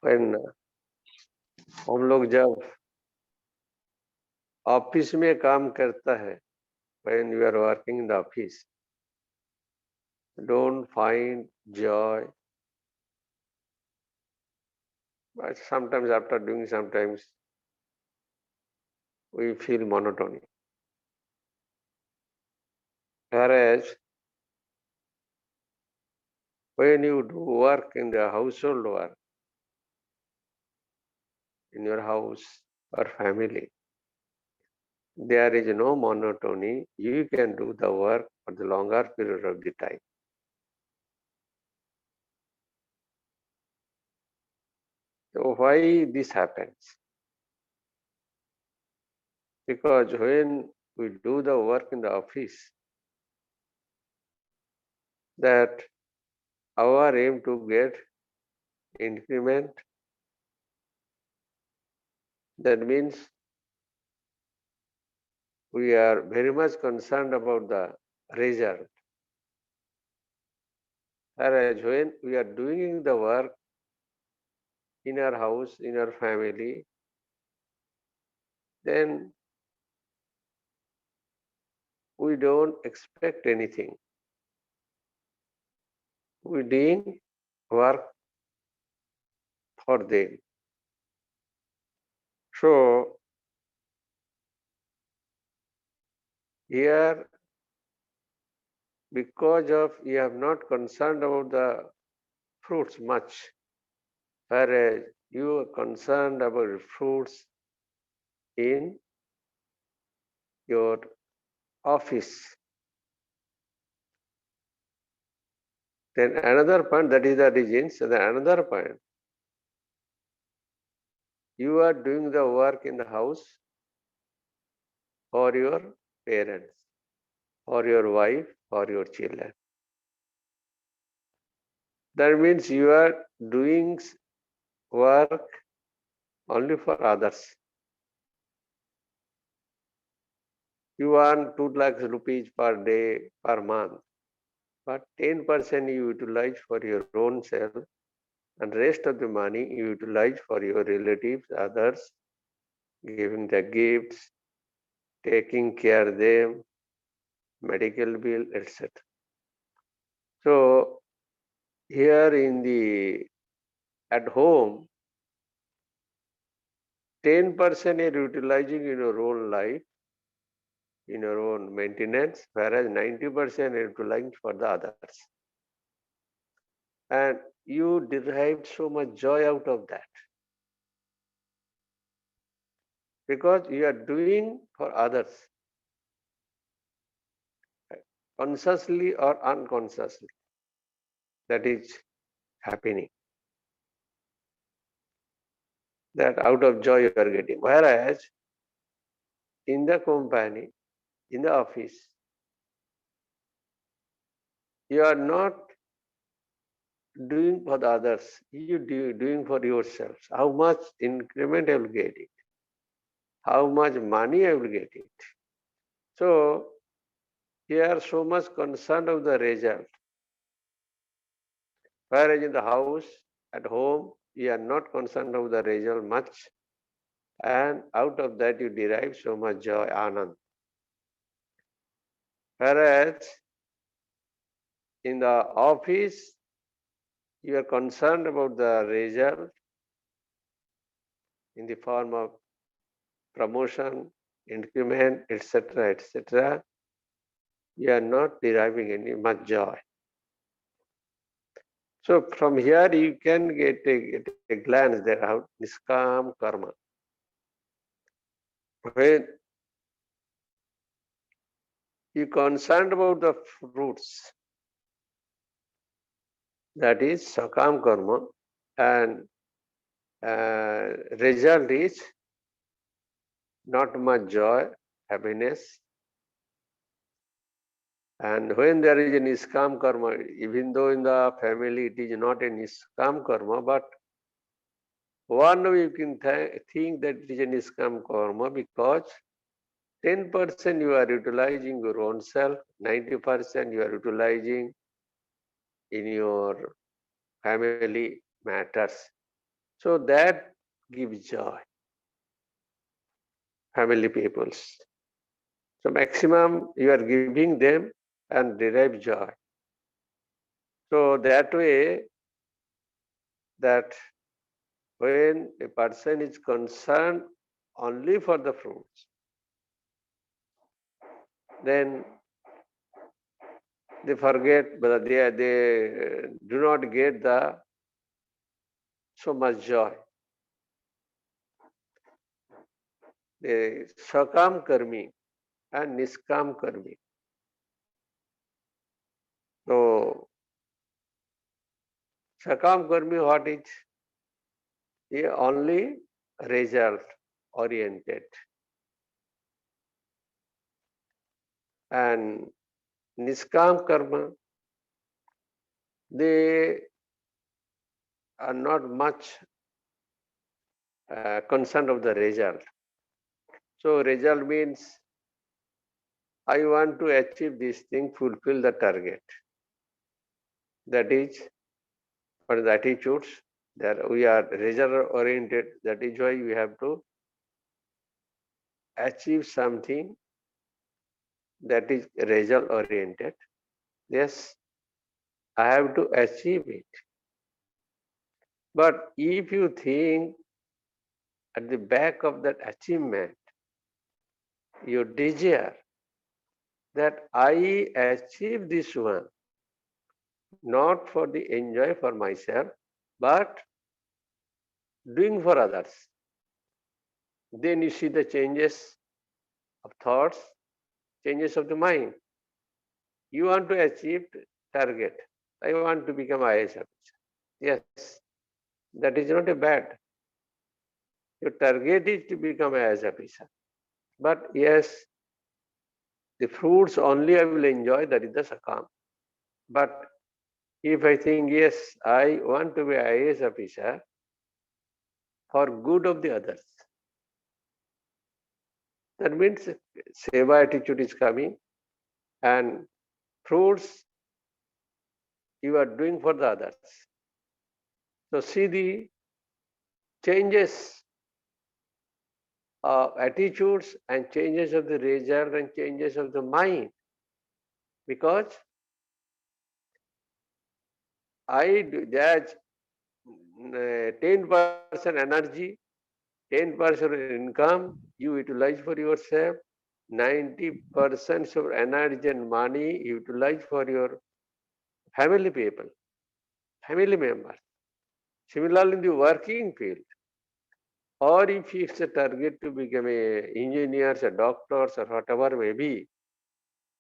when हम लोग जब ऑफिस में काम करता है, when you are working in the office, don't find joy, but sometimes after doing, sometimes we feel monotony. Whereas when you do work in the household work, in your house or family, there is no monotony. You can do the work for the longer period of the time. So why this happens? Because when we do the work in the office, that our aim to get increment, that means we are very much concerned about the result. Whereas when we are doing the work in our house, in our family, then we don't expect anything. We doing work for them. So here, because of you have not concerned about the fruits much, whereas you are concerned about fruits in your office. Then another point, that is the reasons. Then another point, you are doing the work in the house for your parents, or your wife, or your children. That means you are doing work only for others. You earn 2 lakhs rupees per day, per month, but 10% you utilize for your own self, and rest of the money you utilize for your relatives, others, giving the gifts, taking care of them, medical bill, etc. So here at home, 10% are utilizing in your own life, in your own maintenance, whereas 90% are utilizing for the others. And you derived so much joy out of that. Because you are doing for others, consciously or unconsciously. That is happening. That out of joy you are getting. Whereas in the company, in the office, you are not doing for the others, you doing for yourself. How much increment I will get it? How much money I will get it? So you are so much concerned of the result. Whereas in the house, at home, you are not concerned of the result much, and out of that you derive so much joy, anand. Whereas in the office, you are concerned about the result in the form of promotion, increment, etc., etc. You are not deriving any much joy. So from here you can get a glance that how niskam karma. When you concerned about the fruits, that is sakam karma, and result is not much joy, happiness. And when there is a niskam karma, even though in the family it is not a niskam karma, but one way you can think that it is a niskam karma because 10% you are utilizing your own self, 90% you are utilizing in your family matters. So that gives joy, family peoples. So maximum you are giving them and derive joy. So that way, that when a person is concerned only for the fruits, then they forget, but they do not get the so much joy. The Sakam Karmi and Niskam Karmi. So Sakam Karmi, what is? He only result oriented. And Niskam Karma, they are not much concerned of the result. So result means I want to achieve this thing, fulfill the target. That is for the attitudes, that we are result oriented. That is why we have to achieve something that is result oriented. Yes, I have to achieve it. But if you think at the back of that achievement, your desire that I achieve this one, not for the enjoy for myself, but doing for others. Then you see the changes of thoughts, changes of the mind. You want to achieve target. I want to become IAS officer. Yes, that is not a bad. Your target is to become IAS officer. But yes, the fruits only I will enjoy, that is the sakam. But if I think, yes, I want to be IAS officer for good of the others, that means seva attitude is coming, and fruits you are doing for the others. So see the changes of attitudes and changes of the result and changes of the mind. Because I judge 10% energy, 10% income you utilize for yourself, 90% of energy and money you utilize for your family people, family members. Similarly, in the working field, or if it's a target to become a engineers or doctors or whatever may be,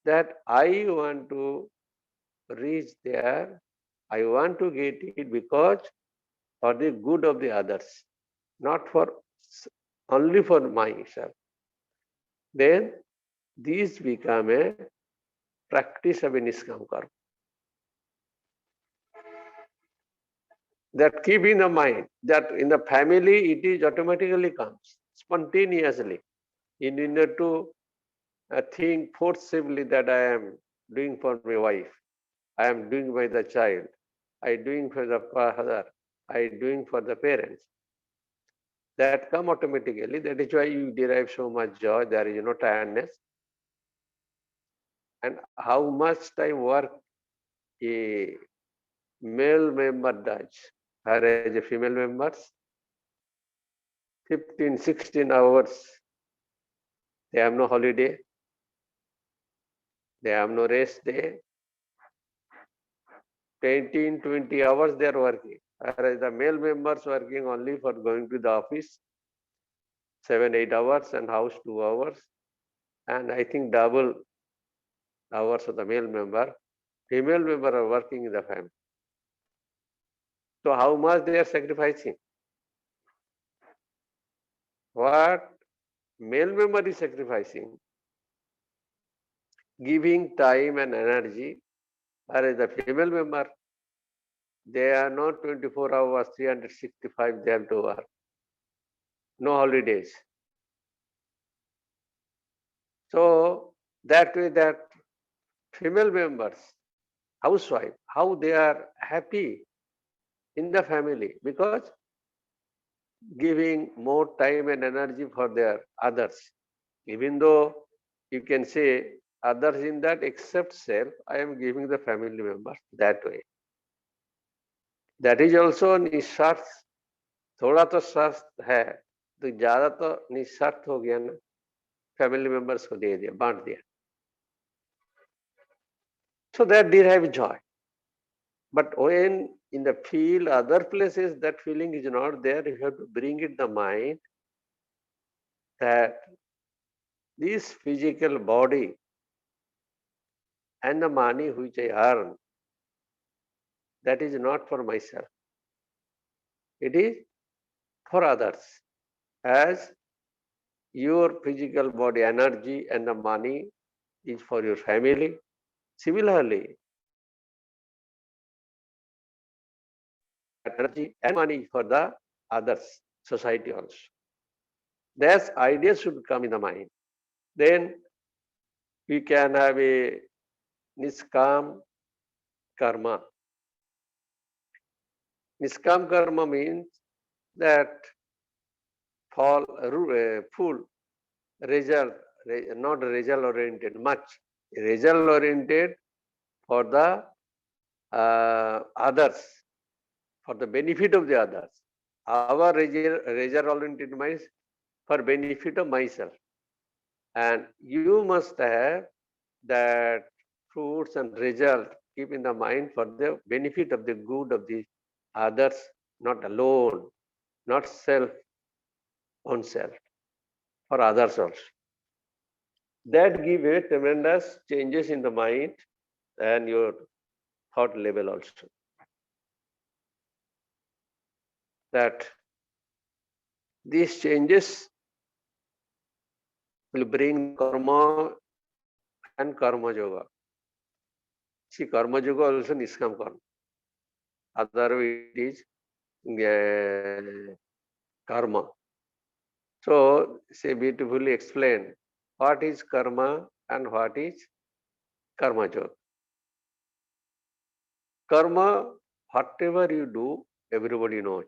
that I want to reach there, I want to get it because for the good of the others, not for only for myself. Then these become a practice of a niskam karma. That keep in the mind that in the family it is automatically comes spontaneously. You need to think forcibly that I am doing for my wife, I am doing by the child, I am doing for the father, I am doing for the parents. That come automatically. That is why you derive so much joy. There is no tiredness. And how much time work a male member does, whereas a female members, 15, 16 hours. They have no holiday. They have no rest day. 18, 20 hours they are working. Whereas the male members working only for going to the office, 7, 8 hours, and house 2 hours. And I think double hours of the male member. Female member are working in the family. So how much they are sacrificing? What male member is sacrificing? Giving time and energy, whereas the female member, they are not 24 hours, 365 they have to work. No holidays. So that way that female members, housewife, how they are happy in the family, because giving more time and energy for their others. Even though you can say others in that except self, I am giving the family members that way. That is also निस्वार्थ. थोड़ा तो स्वार्थ है, तो ज्यादा तो निस्वार्थ हो गया ना, फैमिली मेंबर्स को दे दिया, बांट दिया. So that derive joy. But when in the field, other places, that feeling is not there, you have to bring it the mind that this physical body and the money which I earn, that is not for myself. It is for others. As your physical body energy and the money is for your family, similarly, energy and money for the others, society also. That idea should come in the mind. Then we can have a niskam karma. Niskam karma means that full result, not result oriented, much result oriented for the others, for the benefit of the others. Our result oriented means for benefit of myself. And you must have that fruits and result keep in the mind for the benefit of the good of the others, not alone, not self, own self, for others also. That give a tremendous changes in the mind and your thought level also. That these changes will bring karma and karma yoga. See, karma yoga also niskam karma. Otherwise, it is karma. So, say beautifully explain what is karma and what is karma yoga. Karma, whatever you do, everybody knows.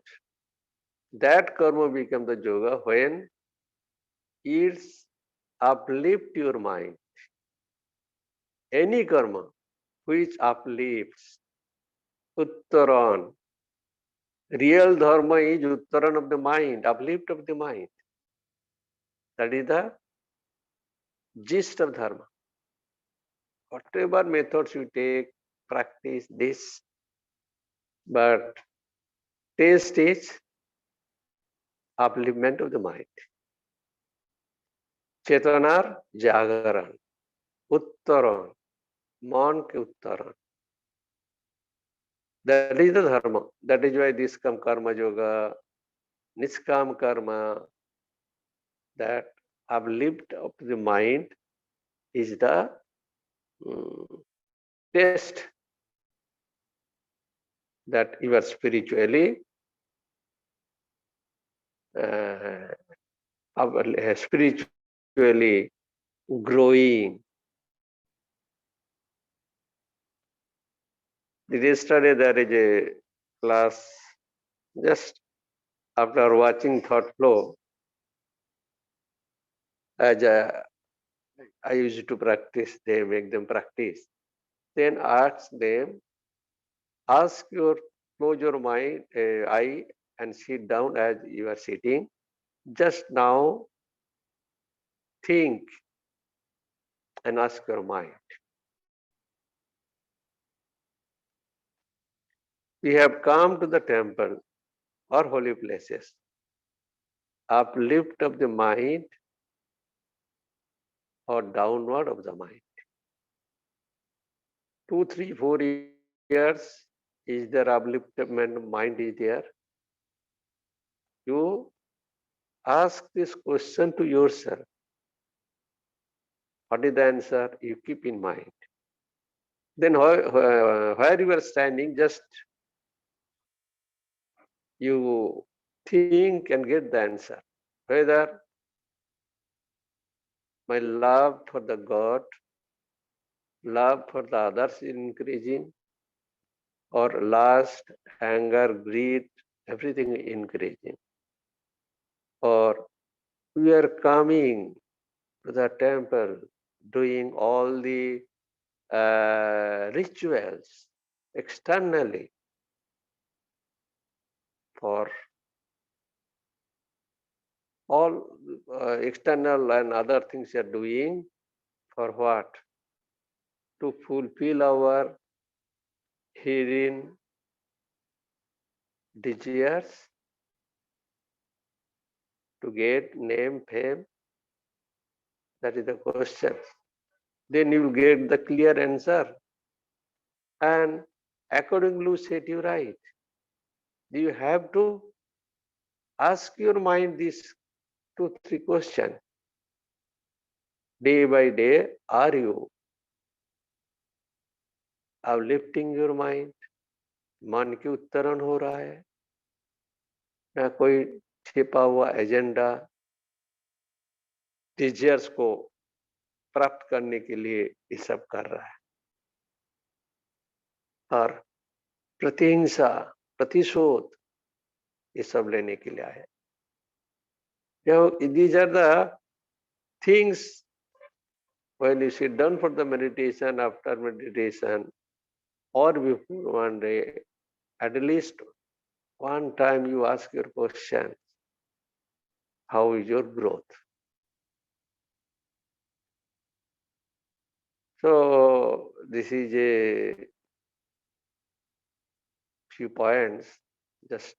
That karma becomes the yoga when it's uplift your mind. Any karma which uplifts, uttaran. Real dharma is uttaran of the mind, uplift of the mind. That is the gist of dharma. Whatever methods you take, practice this, but taste is upliftment of the mind. Chetanar jagaran, uttaran, man ke uttaran. That is the dharma. That is why this come karma yoga, niskam karma, that uplift of the mind is the test that you are spiritually spiritually growing. Yesterday there is a class, just after watching Thought Flow, as I used to practice, they make them practice. Then ask them, close your mind, eye and sit down as you are sitting. Just now think and ask your mind. We have come to the temple or holy places. Uplift of the mind or downward of the mind. 2, 3, 4 years is there upliftment of mind is there. You ask this question to yourself. What is the answer? You keep in mind. Then where you are standing, just you think and get the answer. Whether my love for the God, love for the others is increasing, or lust, anger, greed, everything increasing. or we are coming to the temple, doing all the rituals externally for all external and other things you are doing for what? To fulfill our hidden desires, to get name, fame? That is the question. Then you will get the clear answer. And accordingly set you right. You have to ask your mind these 2-3 questions. Day by day, are you uplifting your mind? मन की उत्तरण हो रहा है या कोई छिपा हुआ agenda desires को प्राप्त करने के लिए ये सब कर रहा है और प्रतिहिंसा प्रतिशोध ये सब लेने के लिए आए these are the things when you sit down for the meditation, after meditation or before one day, at least one time you ask your question, how is your growth? So this is a few points just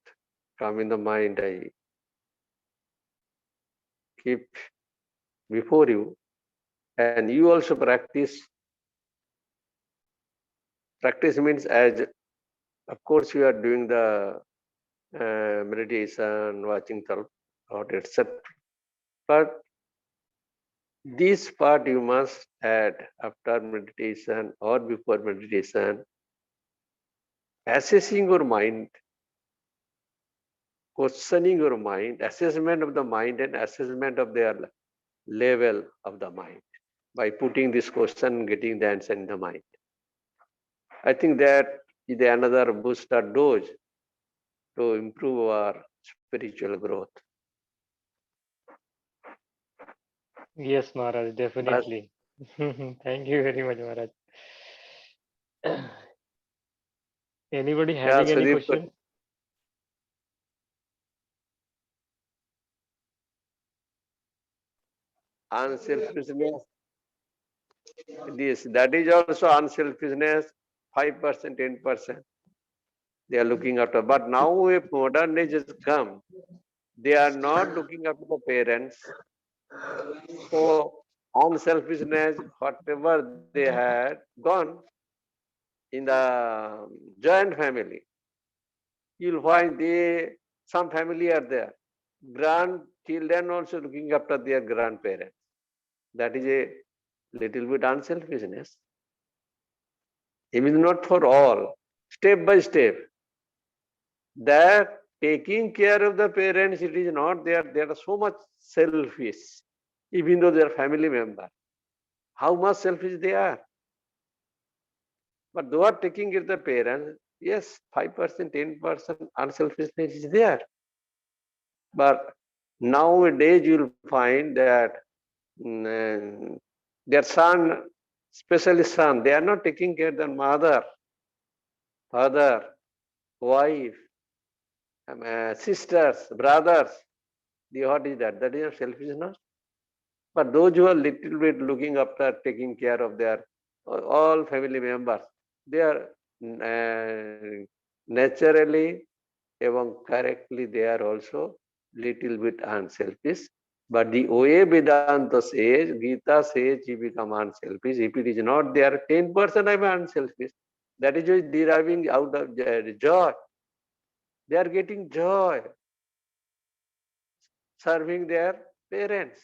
come in the mind, I keep before you, and you also practice. Practice means, as of course you are doing the meditation, watching thought, etc. But this part you must add after meditation or before meditation, assessing your mind, questioning your mind, assessment of the mind and assessment of their level of the mind by putting this question, getting the answer in the mind. I think that is another booster dose to improve our spiritual growth. Yes, Maharaj, definitely. Thank you very much, Maharaj. Anybody having any Sudeep, question? unselfishness. This that is also unselfishness. 5%, 10%. They are looking after. But now, if modern age has come, they are not looking after the parents. So unselfishness, whatever they had gone in the joint family, you'll find some family are there. Grandchildren also looking after their grandparents. That is a little bit unselfishness. Even not for all, step by step. That taking care of the parents, it is not there. They are so much selfish, even though they are family member. How much selfish they are. But they are taking care of the parents. Yes, 5%, 10% unselfishness is there. But nowadays you will find that their son, especially son, they are not taking care of their mother, father, wife, sisters, brothers. What is that? That is selfishness. But those who are little bit looking after, taking care of their all family members, they are naturally, even correctly, they are also little bit unselfish. But the way Vedanta says, Gita says, you become unselfish. If it is not there, 10% I am unselfish. That is just deriving out of joy. They are getting joy serving their parents.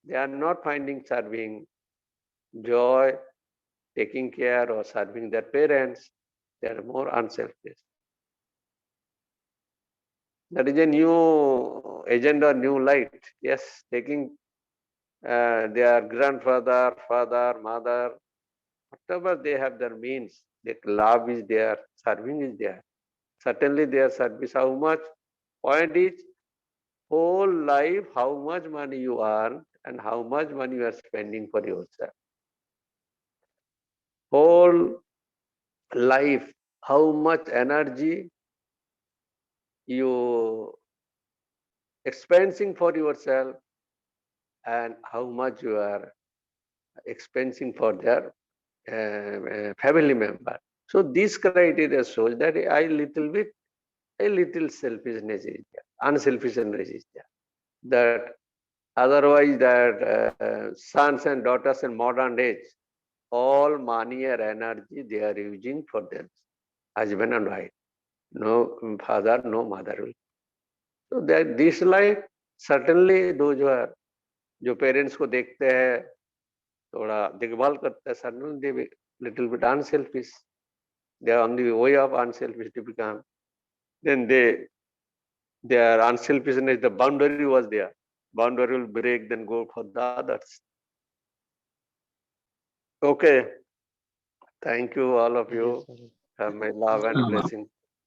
They are not finding serving joy, taking care or serving their parents. They are more unselfish. That is a new agenda, new light. Yes, taking their grandfather, father, mother, whatever they have their means, their love is there, serving is there. Certainly their service, how much? Point is, whole life how much money you earn and how much money you are spending for yourself. Whole life, how much energy you expensing for yourself and how much you are expensing for their family member. So this criteria shows that a little selfishness is there, unselfishness is there. That otherwise that sons and daughters in modern age, all money or energy they are using for them, husband and wife. No father, no mother will. So that this life, certainly those who are जो parents को देखते हैं थोड़ा देखभाल करते हैं certainly they be little bit unselfish. They are on the way of unselfish to become. Then their unselfishness, the boundary was there. Boundary will break, then go for the others. Okay. Thank you, all of you. Yes, Maharaj. Have my love and Uh, blessing.